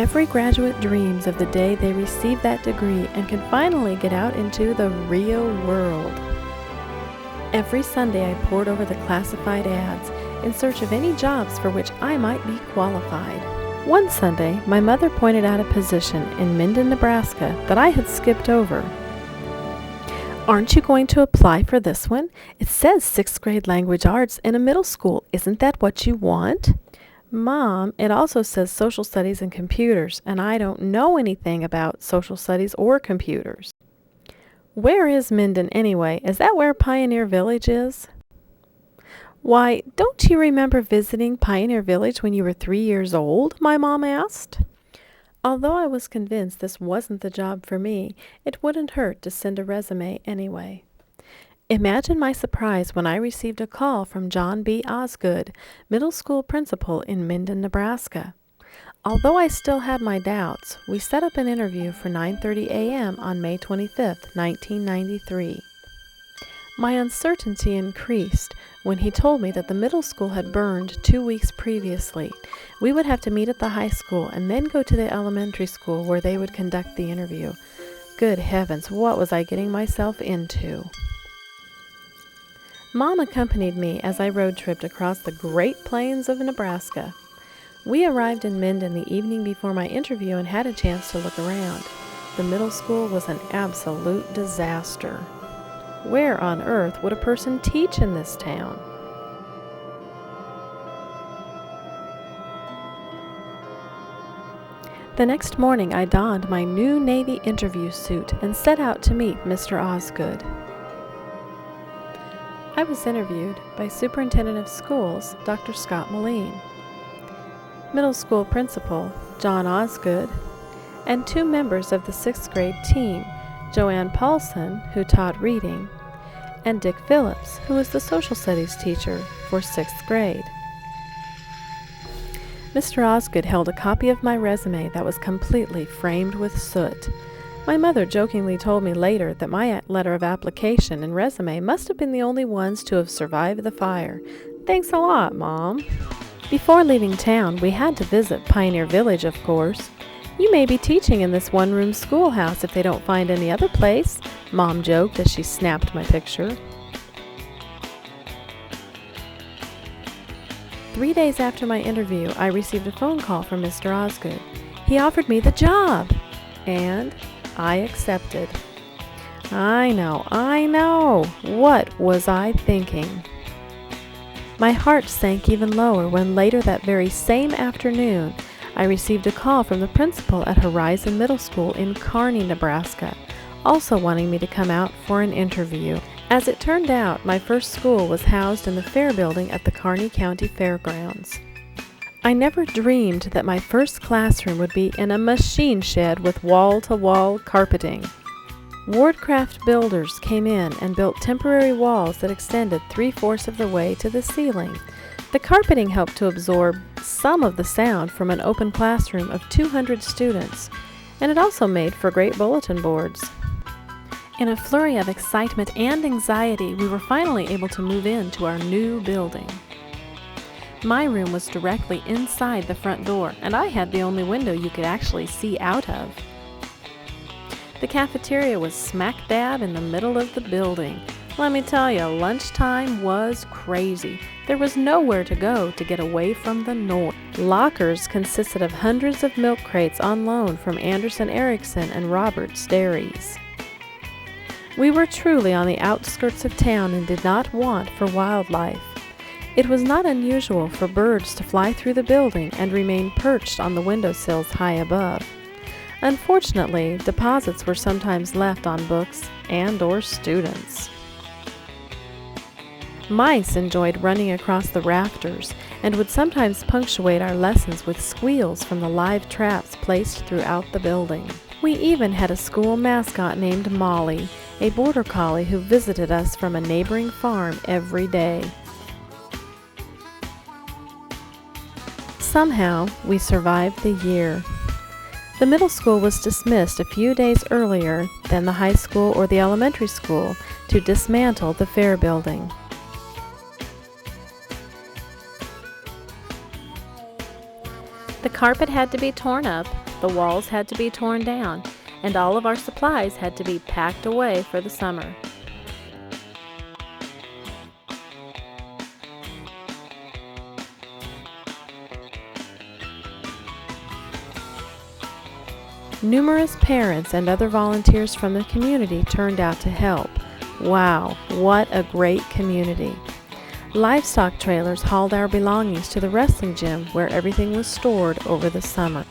Every graduate dreams of the day they receive that degree and can finally get out into the real world. Every Sunday I pored over the classified ads in search of any jobs for which I might be qualified. One Sunday, my mother pointed out a position in Minden, Nebraska that I had skipped over. "Aren't you going to apply for this one? It says 6th grade language arts in a middle school. Isn't that what you want?" "Mom, it also says social studies and computers, and I don't know anything about social studies or computers." "Where is Minden anyway? Is that where Pioneer Village is?" "Why, don't you remember visiting Pioneer Village when you were 3 years old?" my mom asked. Although I was convinced this wasn't the job for me, it wouldn't hurt to send a resume anyway. Imagine my surprise when I received a call from John B. Osgood, middle school principal in Minden, Nebraska. Although I still had my doubts, we set up an interview for 9:30 a.m. on May 25, 1993. My uncertainty increased when he told me that the middle school had burned 2 weeks previously. We would have to meet at the high school and then go to the elementary school where they would conduct the interview. Good heavens, what was I getting myself into? Mom accompanied me as I road tripped across the Great Plains of Nebraska. We arrived in Minden the evening before my interview and had a chance to look around. The middle school was an absolute disaster. Where on earth would a person teach in this town? The next morning I donned my new Navy interview suit and set out to meet Mr. Osgood. I was interviewed by Superintendent of Schools, Dr. Scott Moline, middle school principal, John Osgood, and 2 members of the 6th grade team, Joanne Paulson, who taught reading, and Dick Phillips, who was the social studies teacher for 6th grade. Mr. Osgood held a copy of my resume that was completely framed with soot. My mother jokingly told me later that my letter of application and resume must have been the only ones to have survived the fire. "Thanks a lot, Mom." Before leaving town, we had to visit Pioneer Village, of course. "You may be teaching in this one-room schoolhouse if they don't find any other place," Mom joked as she snapped my picture. 3 days after my interview, I received a phone call from Mr. Osgood. He offered me the job, and I accepted. I know. What was I thinking? My heart sank even lower when later that very same afternoon, I received a call from the principal at Horizon Middle School in Kearney, Nebraska, also wanting me to come out for an interview. As it turned out, my first school was housed in the fair building at the Kearney County Fairgrounds. I never dreamed that my first classroom would be in a machine shed with wall-to-wall carpeting. Wardcraft builders came in and built temporary walls that extended 3/4 of the way to the ceiling. The carpeting helped to absorb some of the sound from an open classroom of 200 students, and it also made for great bulletin boards. In a flurry of excitement and anxiety, we were finally able to move into our new building. My room was directly inside the front door, and I had the only window you could actually see out of. The cafeteria was smack dab in the middle of the building. Let me tell you, lunchtime was crazy. There was nowhere to go to get away from the noise. Lockers consisted of hundreds of milk crates on loan from Anderson Erickson and Roberts Dairies. We were truly on the outskirts of town and did not want for wildlife. It was not unusual for birds to fly through the building and remain perched on the windowsills high above. Unfortunately, deposits were sometimes left on books and/or students. Mice enjoyed running across the rafters and would sometimes punctuate our lessons with squeals from the live traps placed throughout the building. We even had a school mascot named Molly, a border collie who visited us from a neighboring farm every day. Somehow, we survived the year. The middle school was dismissed a few days earlier than the high school or the elementary school to dismantle the fair building. The carpet had to be torn up, The walls had to be torn down, and all of our supplies had to be packed away for the summer. Numerous parents and other volunteers from the community turned out to help. Wow, what a great community! Livestock trailers hauled our belongings to the wrestling gym where everything was stored over the summer.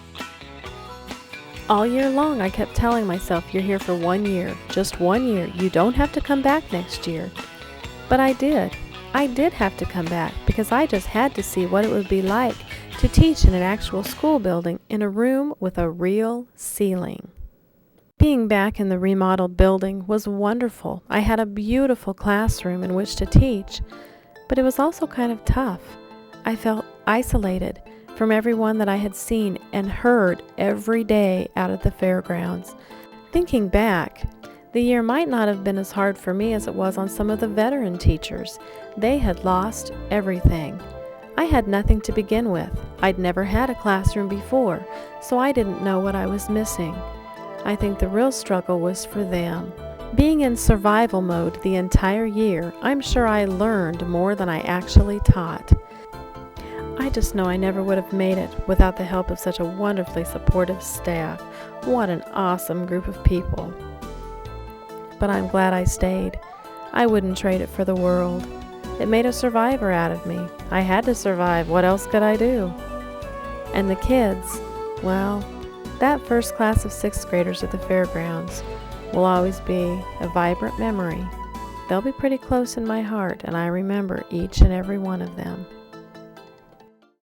All year long I kept telling myself, you're here for 1 year, just 1 year, you don't have to come back next year. But I did. I did have to come back because I just had to see what it would be like to teach in an actual school building in a room with a real ceiling. Being back in the remodeled building was wonderful. I had a beautiful classroom in which to teach, but it was also kind of tough. I felt isolated from everyone that I had seen and heard every day out at the fairgrounds. Thinking back, the year might not have been as hard for me as it was on some of the veteran teachers. They had lost everything. I had nothing to begin with. I'd never had a classroom before, so I didn't know what I was missing. I think the real struggle was for them. Being in survival mode the entire year, I'm sure I learned more than I actually taught. I just know I never would have made it without the help of such a wonderfully supportive staff. What an awesome group of people. But I'm glad I stayed. I wouldn't trade it for the world. It made a survivor out of me. I had to survive. What else could I do? And the kids, well, that first class of 6th graders at the fairgrounds will always be a vibrant memory. They'll be pretty close in my heart, and I remember each and every one of them.